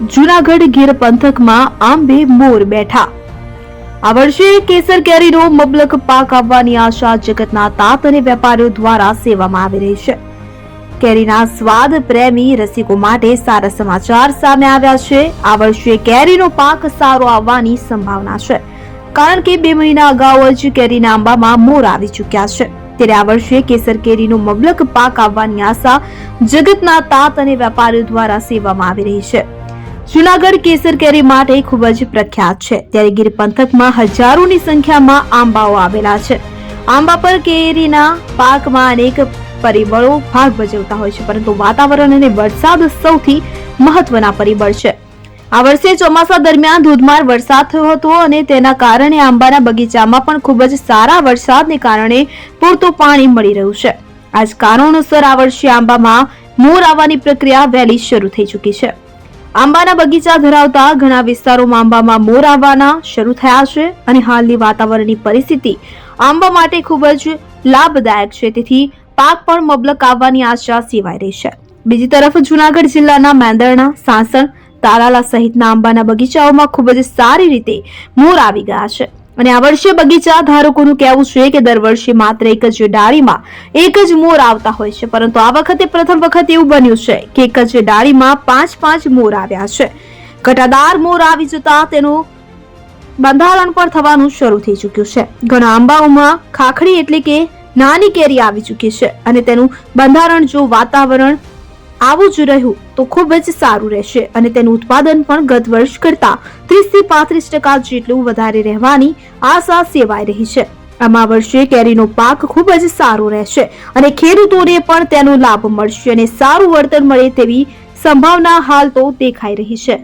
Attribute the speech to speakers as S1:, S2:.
S1: જૂનાગઢ ગીર પંથકમાં આંબે મોર બેઠા। આ વર્ષે કેસર કેરીનો મબલક પાક આવવાની આશા જગતના તાત અને વેપારીઓ દ્વારા સેવામાં આવી રહી છે। કેરીના સ્વાદ પ્રેમી રસિકો માટે સારા સમાચાર સામે આવ્યા છે। આ વર્ષે કેરીનો પાક સારો આવવાની સંભાવના છે, કારણ કે 2 મહિના અગાઉ જ કેરીના આંબામાં મોર આવી ચૂક્યા છે। ત્યારે આ વર્ષે કેસર કેરીનો મબલક પાક આવવાની આશા જગતના તાત અને વેપારીઓ દ્વારા સેવામાં આવી રહી છે। જૂનાગઢ કેસર કેરી માટે ખૂબ જ પ્રખ્યાત છે, ત્યારે ગીર પંથકમાં હજારોની સંખ્યામાં આંબાઓ આવેલા છે। આંબા પર કેરીના પાકમાં અનેક પરિબળો ભાગ ભજવતા હોય છે, પરંતુ વાતાવરણ અને વરસાદ સૌથી મહત્વના પરિબળ છે। આ વર્ષે ચોમાસા દરમિયાન ધોધમાર વરસાદ થયો હતો અને તેના કારણે આંબાના બગીચામાં પણ ખૂબ જ સારા વરસાદને કારણે પૂરતું પાણી મળી રહ્યું છે। આ જ કારણોસર આ વર્ષે આંબામાં મોર આવવાની પ્રક્રિયા વહેલી શરૂ થઈ ચૂકી છે। આંબાના બગીચા ધરાવતા ઘણા વિસ્તારોમાં આંબામાં મોર આવવાના શરૂ થયા છે અને હાલની વાતાવરણની પરિસ્થિતિ આંબા માટે ખૂબ જ લાભદાયક છે, તેથી પાક પણ મબલક આવવાની આશા સેવાઈ રહી છે। બીજી તરફ જૂનાગઢ જિલ્લાના મેંદરણા, સાસણ, તાલાલા સહિતના આંબાના બગીચાઓમાં ખૂબ જ સારી રીતે મોર આવી ગયા છે અને આ વર્ષે બગીચા ધારકોનું કહેવું છે કે દર વર્ષે માત્ર એક જ ડાળીમાં એક જ મોર આવતા હોય છે, પરંતુ આ વખતે પ્રથમ વખત એવું બન્યું છે કે એક જ ડાળીમાં 5 મોર આવ્યા છે। ઘટાદાર મોર આવી જતા તેનું બંધારણ પણ થવાનું શરૂ થઈ ચૂક્યું છે। ઘણા આંબાઓમાં ખાખડી એટલે કે નાની કેરી આવી ચૂકી છે અને તેનું બંધારણ જો વાતાવરણ આવું જ રહ્યું તો ખૂબ જ સારું રહેશે અને તેનું ઉત્પાદન પણ ગત વર્ષ કરતા 30 થી 35% જેટલું વધારે રહેવાની આશા સેવાઈ રહી છે। આમાં વર્ષે કેરીનો પાક ખૂબ જ સારો રહેશે અને ખેડૂતોને પણ તેનો લાભ મળશે અને સારું વળતર મળે તેવી સંભાવના હાલ તો દેખાઈ રહી છે।